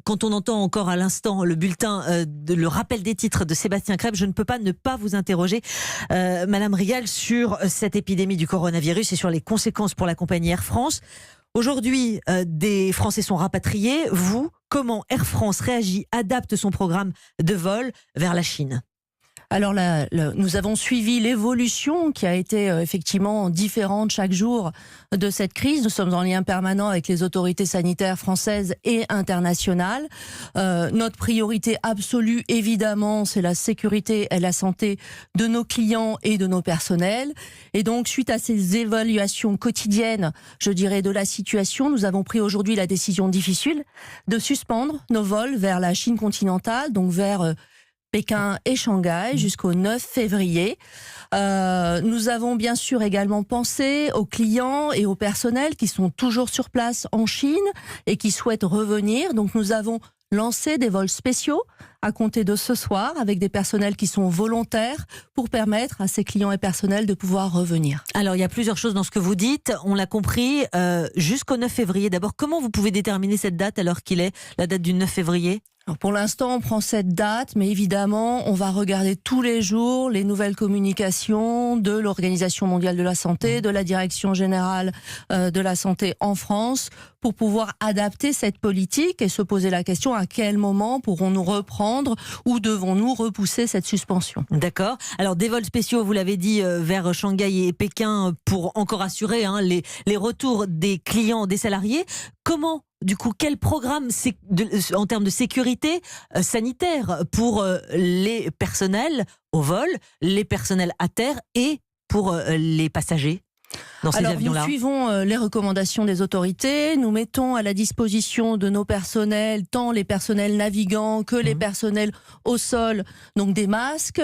quand on entend encore à l'instant le bulletin, le rappel des titres de Sébastien Crêpe, je ne peux pas ne pas vous interroger, Madame Rial, sur cette épidémie du coronavirus et sur les conséquences pour la compagnie Air France. Aujourd'hui, des Français sont rapatriés. Vous, comment Air France réagit, adapte son programme de vol vers la Chine ? Alors nous avons suivi l'évolution qui a été effectivement différente chaque jour de cette crise. Nous sommes en lien permanent avec les autorités sanitaires françaises et internationales. Notre priorité absolue, évidemment, c'est la sécurité et la santé de nos clients et de nos personnels. Et donc, suite à ces évaluations quotidiennes, je dirais, de la situation, nous avons pris aujourd'hui la décision difficile de suspendre nos vols vers la Chine continentale, donc vers Pékin et Shanghai jusqu'au 9 février. Nous avons bien sûr également pensé aux clients et au personnel qui sont toujours sur place en Chine et qui souhaitent revenir. Donc nous avons lancé des vols spéciaux à compter de ce soir avec des personnels qui sont volontaires pour permettre à ces clients et personnels de pouvoir revenir. Alors il y a plusieurs choses dans ce que vous dites, on l'a compris, jusqu'au 9 février. D'abord, comment vous pouvez déterminer cette date alors qu'il est la date du 9 février ? Alors pour l'instant, on prend cette date, mais évidemment, on va regarder tous les jours les nouvelles communications de l'Organisation mondiale de la santé, de la Direction générale de la santé en France, pour pouvoir adapter cette politique et se poser la question à quel moment pourrons-nous reprendre ou devons-nous repousser cette suspension. D'accord. Alors des vols spéciaux, vous l'avez dit, vers Shanghai et Pékin pour encore assurer les retours des clients, des salariés. Comment ? Du coup, quel programme en termes de sécurité sanitaire pour les personnels au vol, les personnels à terre et pour les passagers dans ces avions-là ? Nous suivons les recommandations des autorités. Nous mettons à la disposition de nos personnels, tant les personnels navigants que les personnels au sol, donc des masques,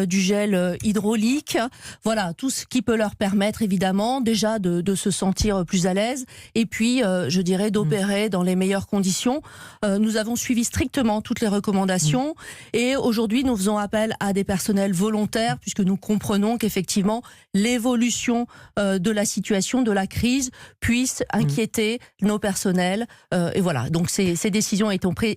du gel hydraulique. Voilà, tout ce qui peut leur permettre évidemment déjà de se sentir plus à l'aise et puis, je dirais, d'opérer dans les meilleures conditions. Nous avons suivi strictement toutes les recommandations et aujourd'hui, nous faisons appel à des personnels volontaires puisque nous comprenons qu'effectivement, l'évolution de la situation, de la crise, puisse inquiéter nos personnels. Et voilà, donc ces décisions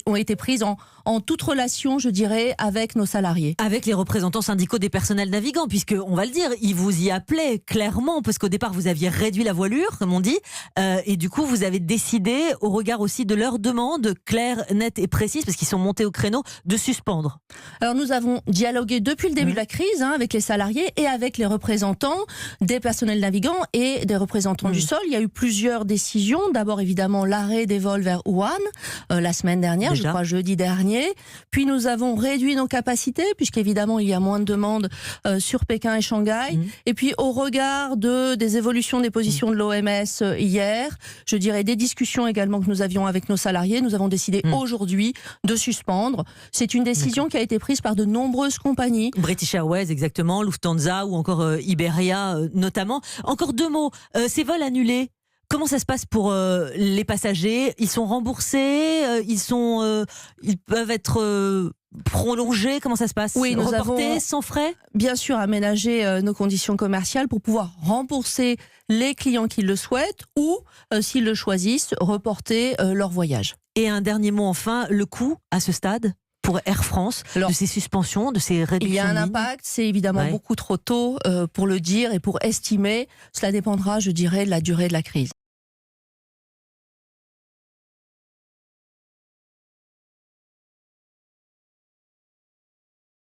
ont été prises en toute relation, je dirais, avec nos salariés. Avec les représentants syndicaux des personnels navigants, puisque, on va le dire, ils vous y appelaient clairement, parce qu'au départ, vous aviez réduit la voilure, comme on dit, et du coup, vous avez décidé, au regard aussi de leurs demandes claires, nettes et précises, parce qu'ils sont montés au créneau, de suspendre. Alors, nous avons dialogué depuis le début de la crise, avec les salariés et avec les représentants des personnels navigants et des représentants du sol. Il y a eu plusieurs décisions. D'abord, évidemment, l'arrêt des vols vers Wuhan, la semaine dernière, je crois jeudi dernier. Puis nous avons réduit nos capacités, puisqu'évidemment, il y a moins de demandes sur Pékin et Shanghai. Et puis, au regard des évolutions des positions de l'OMS hier, je dirais des discussions également que nous avions avec nos salariés, nous avons décidé aujourd'hui de suspendre. C'est une décision qui a été prise par de nombreuses compagnies. British Airways, exactement, Lufthansa ou encore Iberia notamment. Encore deux mots, ces vols annulés, comment ça se passe pour les passagers ? Ils sont remboursés, ils peuvent être prolongés, comment ça se passe ? Oui, nous reportés sans frais ? Bien sûr, aménager nos conditions commerciales pour pouvoir rembourser les clients qui le souhaitent ou, s'ils le choisissent, reporter leur voyage. Et un dernier mot enfin, le coût à ce stade ? Pour Air France, de ces suspensions, de ces réductions? Il y a un impact, c'est évidemment beaucoup trop tôt pour le dire et pour estimer. Cela dépendra, je dirais, de la durée de la crise.